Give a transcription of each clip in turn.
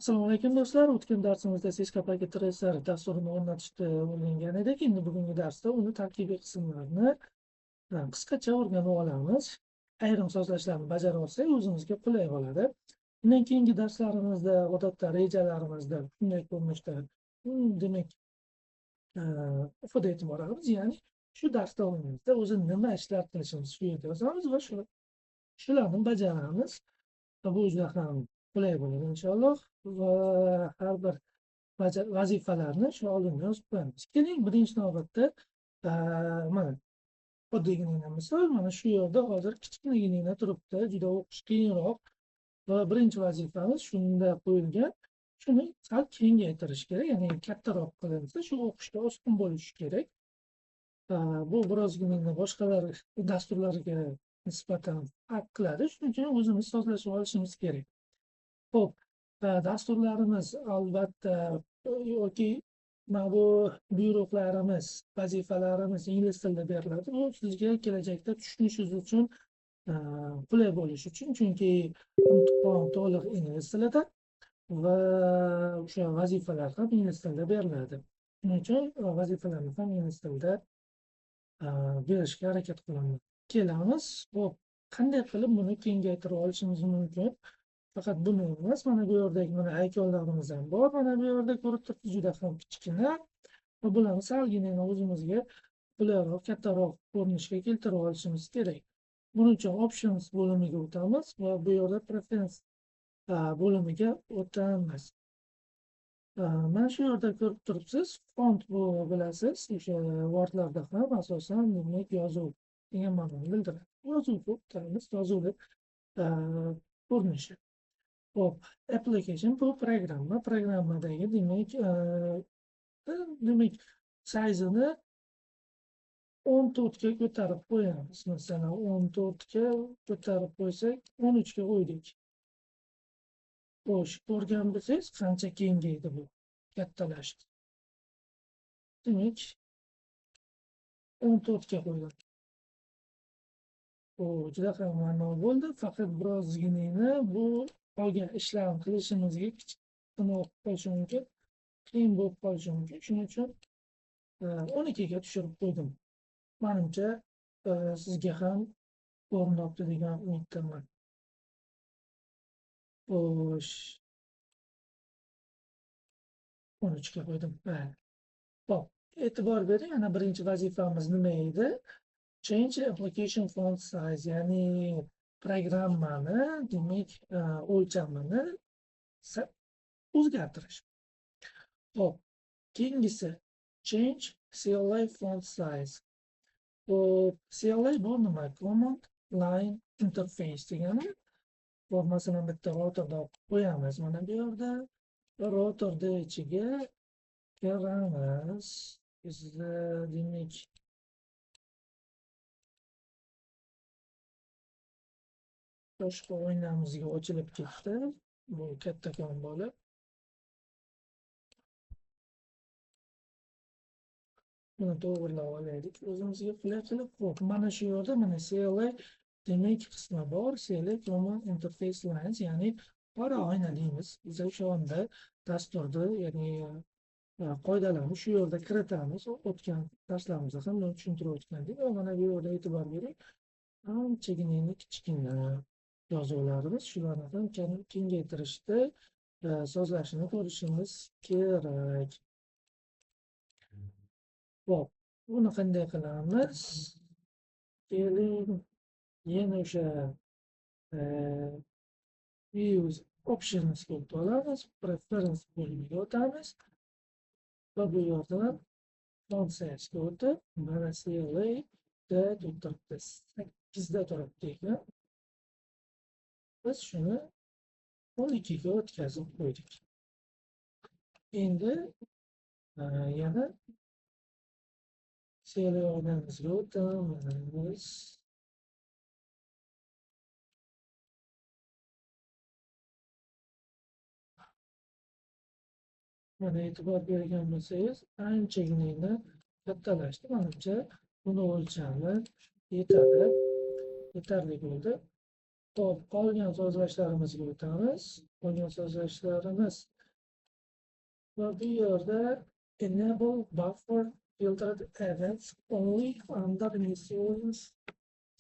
Assalomu alaykum do'stlar. O'tgan darsimizda Seshka paket tracer dasturini o'rnatishni o'rgangan edik. Endi bugungi darsda uni tarkibiy qismlarini qisqacha o'rganib olamiz. Ayrim sozlashlarni bajara olsak, o'zimizga qulay bo'ladi. Undan keyingi darslarimizda, odatda rejalarimizda bunday ko'rinishda, demak, ifoda etib boramiz. Ya'ni shu dars davomida o'zi nima ishlar qilishimiz shu yerda yozamiz va shularni bajaramiz. Bu juda ham qulay bo'ladi inshaalloh va har bir vazifalarni shu oldindan yozib qo'yamiz. Keling, birinchi navbatda mana oddiygina misol, mana shu yerda hozir kichkinagina turibdi, juda o'qish qiyinroq va birinchi vazifamiz shunda qo'yilgan. Shuni sal kengaytirish kerak, ya'ni kattaroq qilinsa shu o'qishda oson bo'lishi kerak. Bu birozgina boshqalar dasturlarga nisbatan farq qiladi. Shuning uchun o'zimiz sozlashib olishimiz kerak. Xo'p, dasturlarimiz albatta yoki mana bu buyruqlarimiz, vazifalarimiz ingliz tilida beriladi. Bu sizga kelajakda tushunishingiz uchun qulay bo'lishi uchun, chunki imtihon to'liq ingliz tilida va o'sha vazifalar ham ingliz tilida beriladi. Shuning uchun vazifalarni ham ingliz tilida berishga harakat qilaman. Kelamiz. Xo'p, qanday qilib buni kengaytirib olishimiz mumkin? Faqat buni emas, mana bu yerdagi mana haykallarimiz ham bor. Mana bu yerda ko'rib turibsiz, juda ham kichkina va bularni salgina o'zimizga qulayroq, kattaroq ko'rinishga keltirib olishimiz kerak. Buning uchun options bo'limiga o'tamiz va bu yerda preference bo'limiga o'tamiz. Mana shu yerda ko'rib turibsiz, font bu bilasiz, o'sha Wordlarda ham asosan demak yozuv degan ma'noni bildiradi. Yozuvga o'tamiz, yozuvni ko'rinishi. Hop, application bu programmadagi demak sayzini 14 ga ko'tarib qo'yamiz. Masalan, 14 ga ko'tarib qo'ysak, 13 ga qo'ydik. Xo'sh, ko'rgan bo'lsangiz, qancha kengaydi bu, kattalashdi. Demak, 14 ga qo'ydik. O, juda ham ma'no bo'ldi. Faqat birozgina bu qolgan ishlarni qilishimizga kichkina qolishi mumkin, qiyin bo'lib qolishi mumkin. Shuning uchun 12 ga tushirib qo'ydim. Menimcha sizga ham ko'rinyapti degan umiddaman. Xo'sh, 13 ga qo'ydim. Hop, e'tibor bering, ana birinchi vazifamiz nima edi? Change application font size, ya'ni programmani demak o'lchamini o'zgartirish. Hop, keyingisi change CLI font size. Hop, CLI bu nima? Command line interface degani. Formasini bitta rotorda qo'yamiz. Mana bu yerda rotorda ichiga kiramiz. Demak boshqa o'yinimizga ochilib ketdi. Bu kattakon bo'lib. Buni to'g'rilab olaylik. O'zimizga qulay qilib, xo'p, mana shu yerda mana CLI demak qismi bor. CLI Command Interface Lines, ya'ni qora oyna deymiz. Biz o'sha onda dasturda, ya'ni qoidalarni shu yerda kiritamiz. O'tgan darslarimizda ham buni tushuntirib o'tgandik. Mana bu yerda e'tibor bering. Anchagina kichkina yozuvlarimiz, shularni ham kengaytirishda sozlashini ko'rishimiz kerak. Hop, buni qanday qilamiz? Keling, yana o'sha use options ga o'tamiz, preference bo'limiga o'tamiz va bu yerdan font size ga o'tib, mana CLI da turibdi, 8 da turibdi ekan. Biz shuni 12 ga o'tkazib qo'ydik. Endi yana CLI oynamizga o'tamiz. Mana e'tibor bergan bo'lsangiz, anchagina kattalashdi. Menimcha buni o'lchami yetarli bo'ldi. Hop, qolgan sozlashlarimizga o'tamiz. Qolgan sozlashlarimiz va bu yerda enable buffer filtered events only under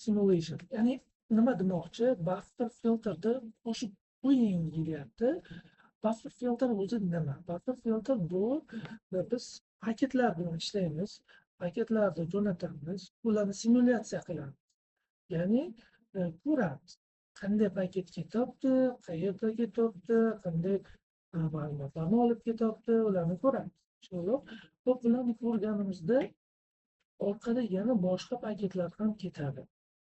simulation. Ya'ni nima demoqchi? Buffer filterni qo'shib qo'ying deyapti. Buffer filter o'zi nima? Buffer filter bu biz paketlar bilan ishlaymiz. Paketlarni jo'natamiz, ularni simulyatsiya qilamiz. Ya'ni ko'ramiz, qanday paket ketyapti, qayerda ketyapti, qanday ma'lumotlarni olib ketyapti, ularni ko'ramiz. Inshaalloh. Xo'p, bularni ko'rganimizda orqada yana boshqa paketlar ham ketadi.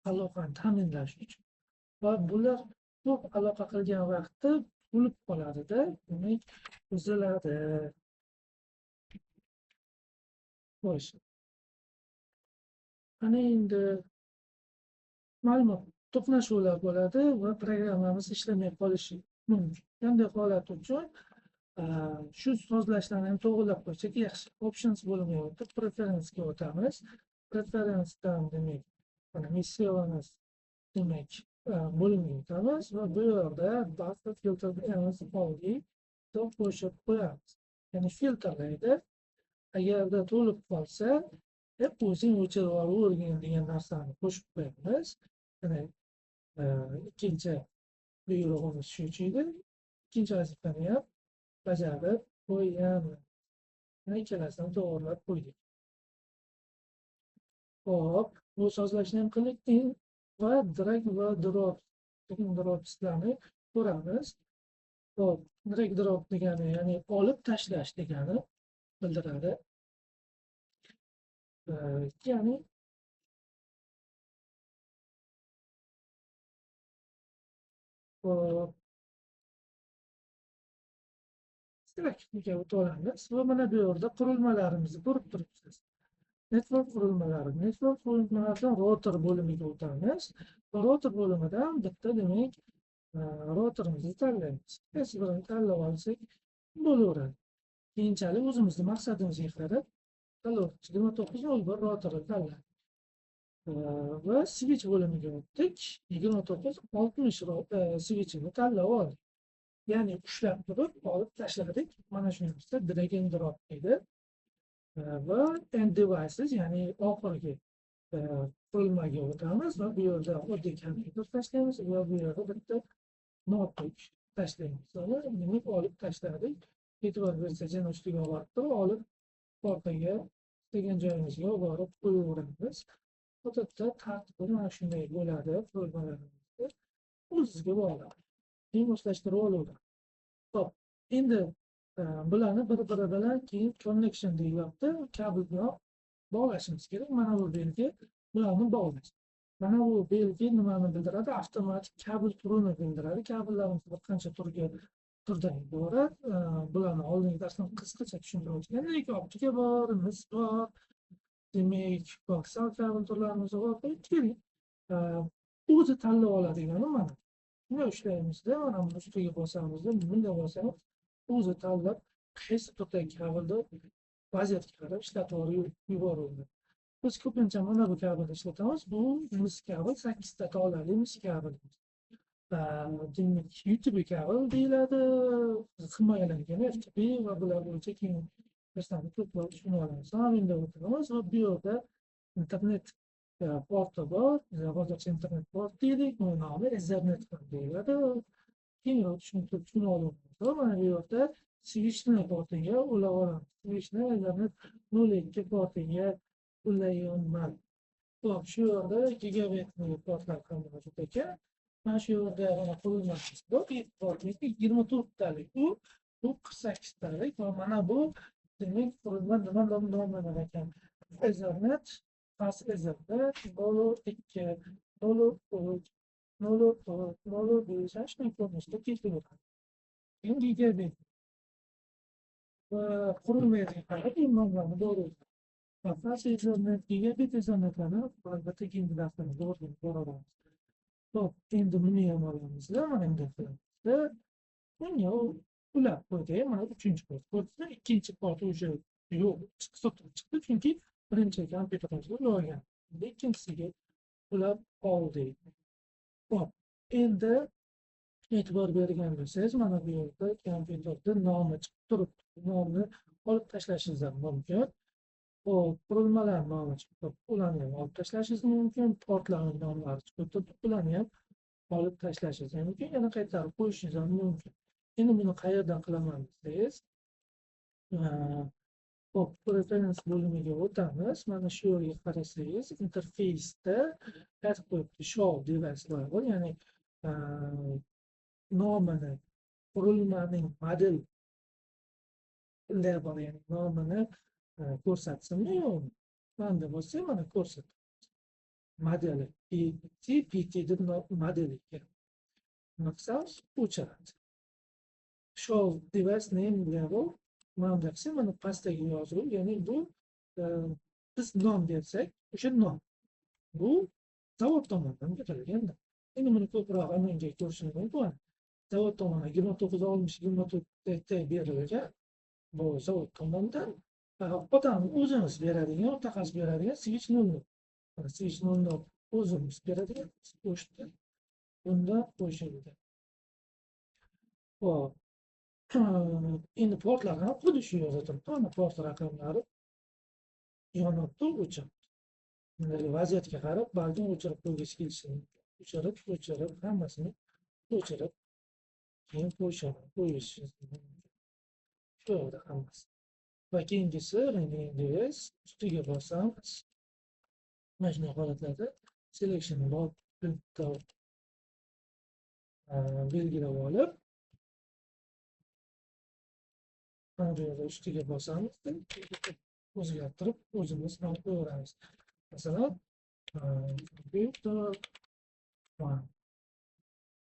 Aloqani ta'minlash uchun. Va bular ko'p aloqa qilgan vaqtda to'lib qoladida, demak, buziladi. Xo'sh. Ana endi ma'lumot to'qnashuvlar bo'ladi va programmamiz ishlamay qolishi mumkin. Bunday holat uchun shu sozlashlarni ham to'g'irlab qo'ysak yaxshi. Options bo'limiga o'tib, preference'ga o'tamiz. Preference'dan demak, mana missiyamiz demak bo'limiga o'tamiz va bu yerda buffer filter only deb qo'shib qo'yamiz. Ya'ni filtrlaydi. Agarda to'lib qolsa, o'zing o'chirib olavergin degan narsani qo'shib qo'yamiz. Ikkinchi buyrug'imiz shu edi. Ikkinchi vazifani ham bajarib qo'yamiz. Ikkalasini to'g'irlab qo'ydik. Hop, bu sozlashni ham qildik va drag va drop degan dropslarni ko'ramiz. Hop, drag drop degani ya'ni olib tashlash degani bildiradi. Ya'ni Selektivga o'tamiz va mana bu yerda qurilmalarimizni ko'rib turibsiz. Network qurilmalari. Network qurilmalaridan router bo'limiga o'tamiz. Router bo'limidan bitta demak routerimizni tanlaymiz. Qaysi birini tanlab olsak bo'laveradi. Keyinchalik o'zimizning maqsadimizga qarab tanlov 2901 routerni tanlaymiz. Va switch bo'limiga o'tdik. 2960 switchini tanlab oldik. Ya'ni ushlab turib olib tashladik. Mana shu narsa drag and drop edi. Va end devices, ya'ni oxirgi qurilmaga o'tamiz va bu yerda oddiy kompyuter tashlaymiz va bu yerda bitta notebook tashlaymiz. Demak, olib tashladik. E'tibor bersangiz, yana ustiga olib turib, olib orqaga istagan joyimizga olib borib qo'yaveramiz. Odatda tartibi mana shunday bo'ladi. Qurilmalarimizni o'zingizga bog'lab moslashtirib olaveradi. Xo'p, endi bularni bir-biri bilan keyin connection deyilyapti. Kabel bilan bog'lashimiz kerak. Mana bu belgi bularni bog'lash. Mana bu belgi nimani bildiradi? Avtomatik kabel turini bildiradi. Kabellarimiz bir qancha turdan iborat. Bularni oldingi darsdan qisqacha tushuntirib o'tgandik. Optika bor, mis bor. Demak, koaksial kabel turlarimiz bor. Keling, o'zi tanlab oladigani mana. Shunday ushlaymiz-da, mana buni ustiga bosamizda, bunday bosamiz, o'zi tanlab qaysi turdagi kabelni vaziyatga qarab ishlatib yuboradi. Biz ko'pincha mana bu kabelni ishlatamiz. Bu mis kabel, 8 ta tolali mis kabel. Demak, UTB kabel deyiladi, himoyalangan FTP va bular bo'yicha keyin darslarni ko'plab tushunib olamiz. Endi o'tamiz va bu yerda internet porti bor. Hozircha internet port deylik, buni nomi Ethernet ham deyiladi. Keyinroq tushunib olamiz. Mana bu yerda switchni portiga ulab olamiz. Switchni Ethernet 02 portiga ulayman. Xo'p, shu yerda gigabitli portlar ham mavjud ekan. Mana shu yerda mana qurilmamiz bor. Portniki 24 talik, u 48 talik va mana bu demak qurilma nima nomlanar ekan? Ethernet pas Ethernet 02 0.0.0.5 shunday ko'rinishda ketaveradi. Keyin gigabit va qurilmaga qarab nomlarni bo'ladi. Pas Ethernet, gigabit Ethernetlarni albatta keyingi darslarda ko'ramiz. Xo'p, endi buni ham olamiz. Mana bunday qilamizda. Bunga ulab qo'ydik. Mana 3-port. Ko'rdingizmi? 2-port o'sha yo'q, chiqdi chunki birinchi kompyuterimizga ulangan. Ikkinchisiga ulab oldik. Xo'p, endi e'tibor bergan bo'lsangiz, mana bu yerda kompyuterda nomi chiqib turibdi. Nomni olib tashlashingiz ham mumkin. Hop, qurilmalar nomi chiqib turibdi, ularni ham olib tashlashingiz mumkin. Portlarning nomlari chiqib turibdi, ularni ham olib tashlashingiz mumkin. Yana qaytarib qo'yishingiz ham mumkin. Endi buni qayerdan qilaman desangiz, hop, preference bo'limiga o'tamiz. Mana shu yerga qarasangiz, interfeysda aytib qo'yibdi show device level, ya'ni nomini, qurilmaning model level, ya'ni nomini ko'rsatsinmi yo'qmi? Manda bo'lsa, mana ko'rsat. Modeli PT deb modeli ekan. Buni qilsamiz, o'chiradi. Show device name level mana qilsa, mana pastdagi yozuv, ya'ni bu biz nom bersak, o'sha nom. Bu zavod tomonidan berilgan. Endi buni ko'proq amalga ko'rishingiz mumkin. Zavod tomonidan 2960-24 berilgan. Bu zavod tomonidan odam o'zimiz beradigan, mutaxassis beradigan switch 00. Switch 00 o'zimiz beradigan pochta bunda qo'shildi. Hop. Endi portlar ham xuddi shu yerda turibdi. Mana port raqamlari yonibdi, o'chiribdi. Bunday vaziyatga qarab, balkim o'chirib qo'ygish kelishi mumkin. O'chirib, hammasini o'chirib, keyin qo'yish mumkin. Shu yerda hammasi. Va keyingisi rename device ustiga bosamiz. Mana shunday holatlarda selection log belgilab olib, mana bu yerda ustiga bosamiz, o'zgartirib o'zimiz ham qo'yaveramiz. Masalan, computer 1